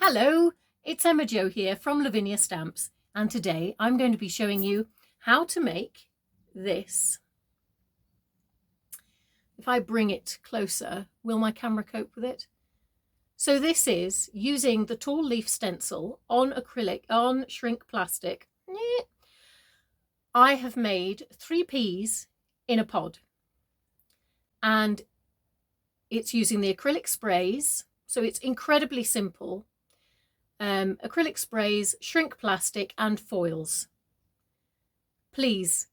Hello, it's Emma Jo here from Lavinia Stamps, and today I'm going to be showing you how to make this. If I bring it closer, will my camera cope with it? So this is using the tall leaf stencil on acrylic, on shrink plastic. I have made 3 peas in a pod, and it's using the acrylic sprays, so it's incredibly simple. Acrylic sprays, shrink plastic and foils. Please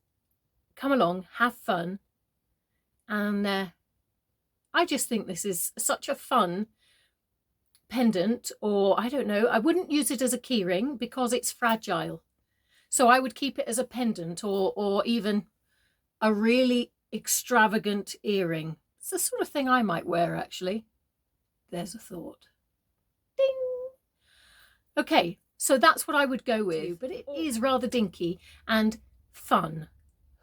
come along, have fun, and I just think this is such a fun pendant, or I don't know, I wouldn't use it as a keyring because it's fragile, so I would keep it as a pendant or even a really extravagant earring. It's the sort of thing I might wear, actually. There's a thought. Ding! Okay, so that's what I would go with, but it is rather dinky and fun.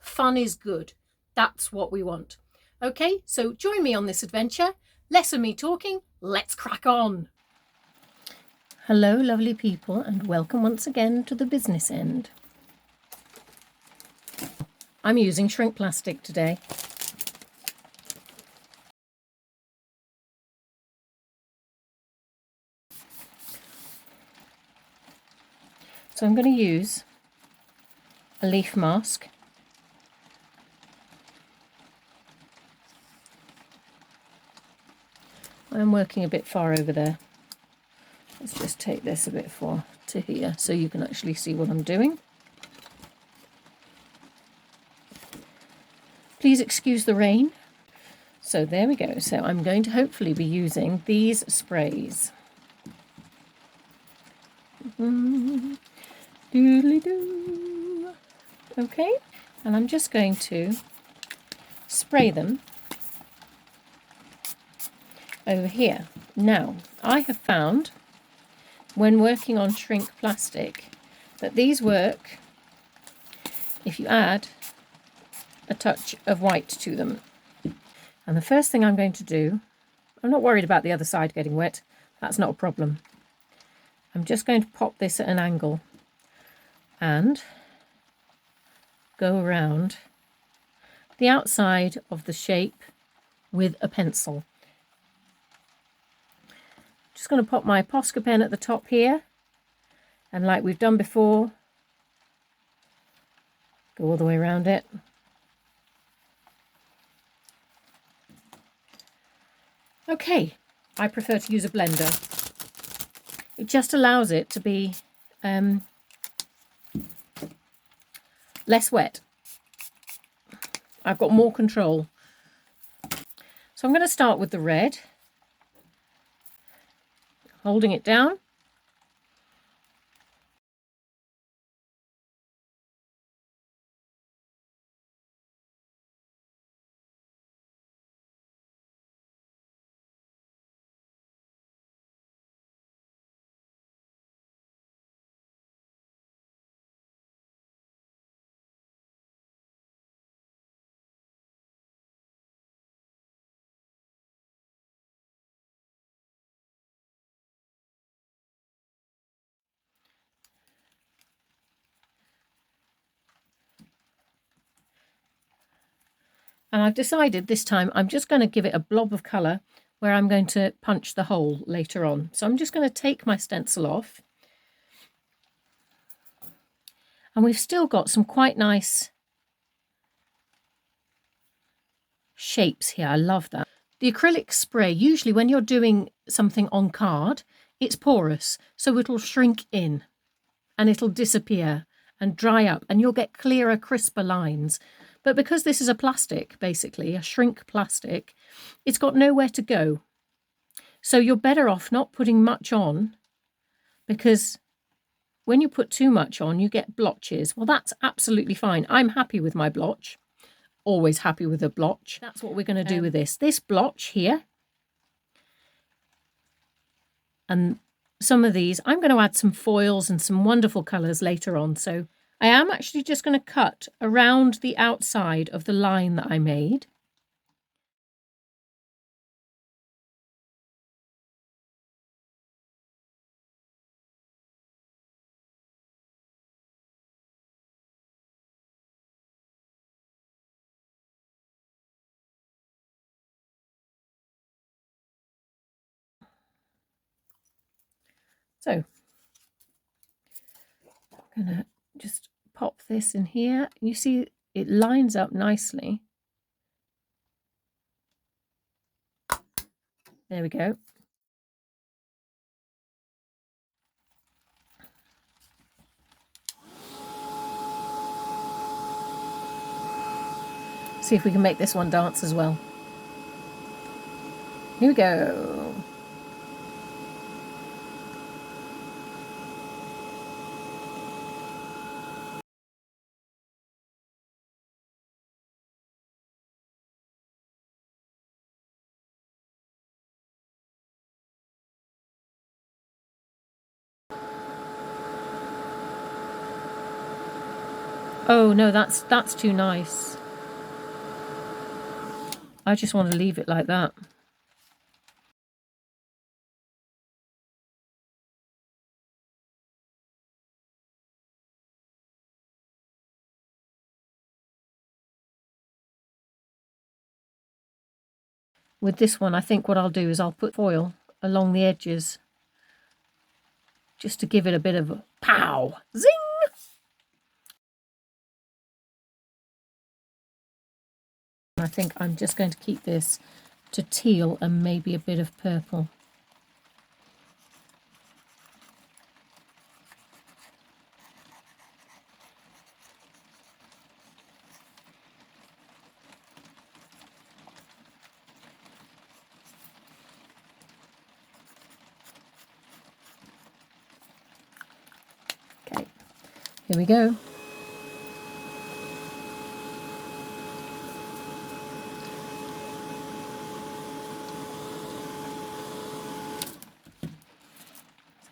Fun is good. That's what we want. Okay, so join me on this adventure. Less of me talking, let's crack on. Hello, lovely people, and welcome once again to the business end. I'm using shrink plastic today. So I'm going to use a leaf mask. I'm working a bit far over there. Let's just take this a bit far to here so you can actually see what I'm doing. Please excuse the rain. So there we go. So I'm going to hopefully be using these sprays. Doodly-doo. Okay, and I'm just going to spray them over here. Now, I have found when working on shrink plastic that these work if you add a touch of white to them. And the first thing I'm going to do, I'm not worried about the other side getting wet, that's not a problem. I'm just going to pop this at an angle and go around the outside of the shape with a pencil. Just going to pop my Posca pen at the top here, and like we've done before, go all the way around it. Okay, I prefer to use a blender. It just allows it to be less wet. I've got more control. So I'm going to start with the red, holding it down. And I've decided this time I'm just going to give it a blob of colour where I'm going to punch the hole later on. So I'm just going to take my stencil off. And we've still got some quite nice shapes here. I love that. The acrylic spray, usually when you're doing something on card, it's porous, so it'll shrink in and it'll disappear and dry up, and you'll get clearer, crisper lines. But because this is a plastic, basically, a shrink plastic, it's got nowhere to go. So you're better off not putting much on, because when you put too much on, you get blotches. Well, that's absolutely fine. I'm happy with my blotch. Always happy with a blotch. That's what we're going to do with this. This blotch here, and some of these, I'm going to add some foils and some wonderful colours later on. So I am actually just going to cut around the outside of the line that I made. So I'm going to just pop this in here. You see it lines up nicely. There we go. See if we can make this one dance as well. Here we go. Oh no, that's too nice. I just want to leave it like that. With this one, I think what I'll do is I'll put foil along the edges just to give it a bit of a pow, zing. I think I'm just going to keep this to teal and maybe a bit of purple. Okay, here we go.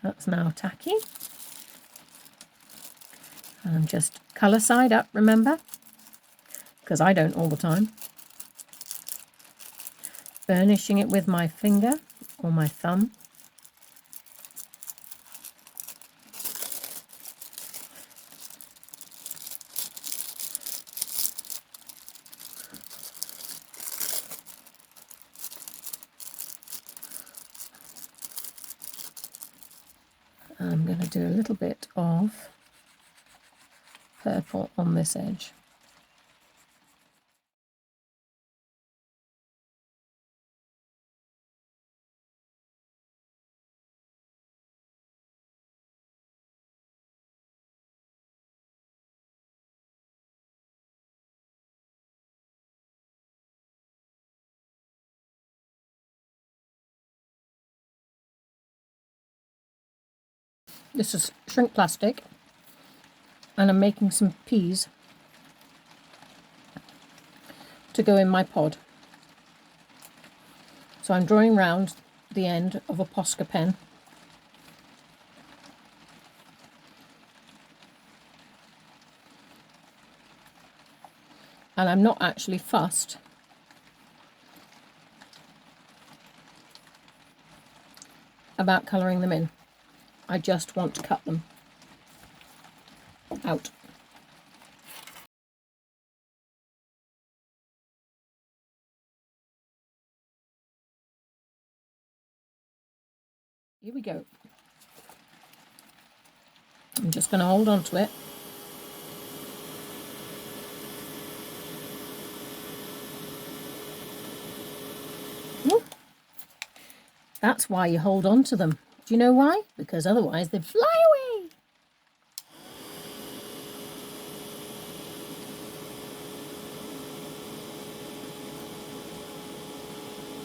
That's now tacky. And I'm just colour side up, remember? Because I don't all the time. Burnishing it with my finger or my thumb. I'm going to do a little bit of purple on this edge. This is shrink plastic, and I'm making some peas to go in my pod. So I'm drawing round the end of a Posca pen. And I'm not actually fussed about colouring them in. I just want to cut them out. Here we go. I'm just going to hold on to it. Ooh. That's why you hold on to them. Do you know why? Because otherwise they'd fly away.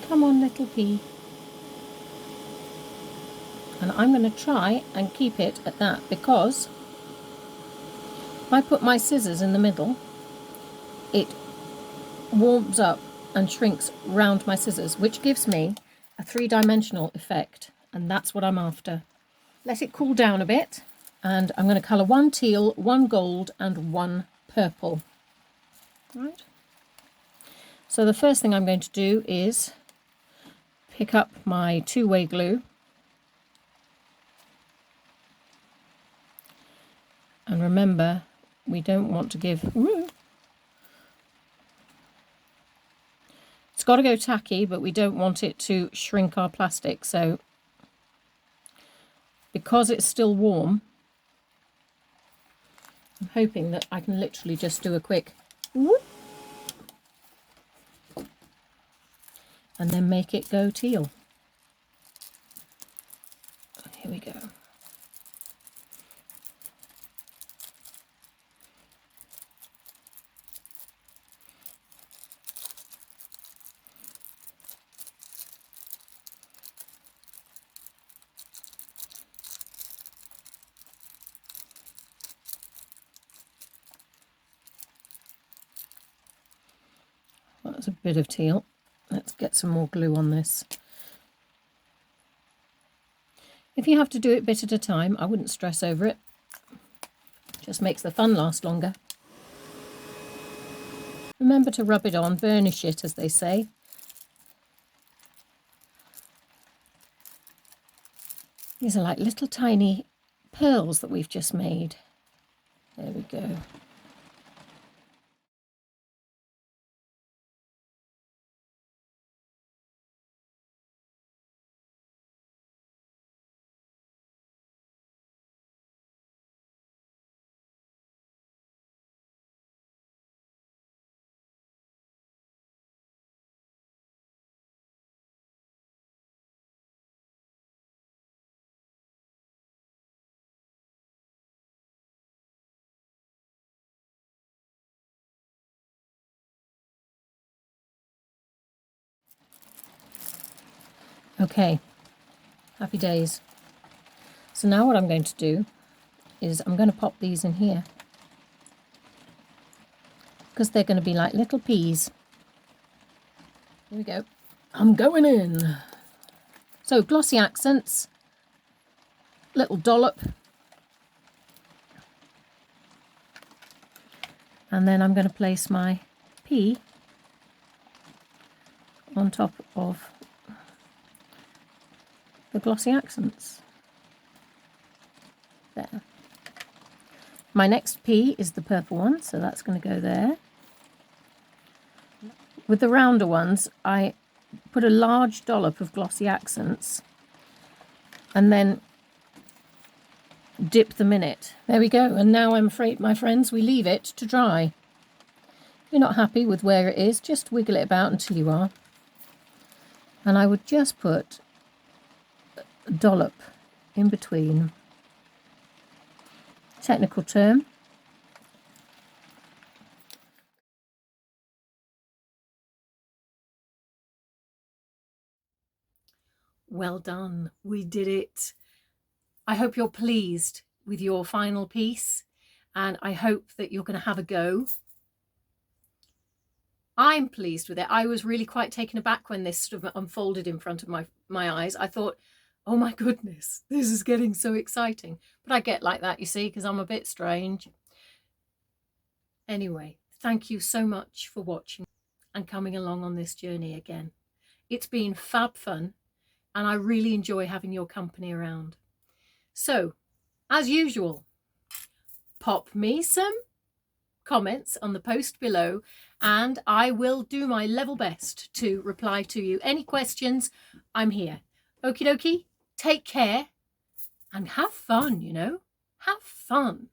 Come on, little pea. And I'm going to try and keep it at that, because if I put my scissors in the middle, it warms up and shrinks round my scissors, which gives me a three-dimensional effect, and that's what I'm after. Let it cool down a bit, and I'm going to colour one teal, one gold and one purple. Right. So the first thing I'm going to do is pick up my two-way glue and remember, we don't want to give... It's got to go tacky, but we don't want it to shrink our plastic, so because it's still warm, I'm hoping that I can literally just do a quick whoop and then make it go teal. Here we go. That's a bit of teal. Let's get some more glue on this. If you have to do it a bit at a time, I wouldn't stress over it. Just makes the fun last longer. Remember to rub it on, burnish it, as they say. These are like little tiny pearls that we've just made. There we go. Okay, happy days. So now what I'm going to do is I'm going to pop these in here because they're going to be like little peas. Here we go. I'm going in. So glossy accents, little dollop. And then I'm going to place my pea on top of the glossy accents. There. My next pea is the purple one, so that's going to go there. With the rounder ones, I put a large dollop of glossy accents and then dip them in it. There we go. And now I'm afraid, my friends, we leave it to dry. If you're not happy with where it is, just wiggle it about until you are. And I would just put a dollop in between. Technical term. Well done, we did it. I hope you're pleased with your final piece, and I hope that you're going to have a go. I'm pleased with it. I was really quite taken aback when this sort of unfolded in front of my eyes. I thought, oh my goodness, this is getting so exciting. But I get like that, you see, because I'm a bit strange. Anyway, thank you so much for watching and coming along on this journey again. It's been fab fun, and I really enjoy having your company around. So, as usual, pop me some comments on the post below, and I will do my level best to reply to you. Any questions, I'm here. Okie dokie, take care and have fun, you know, have fun.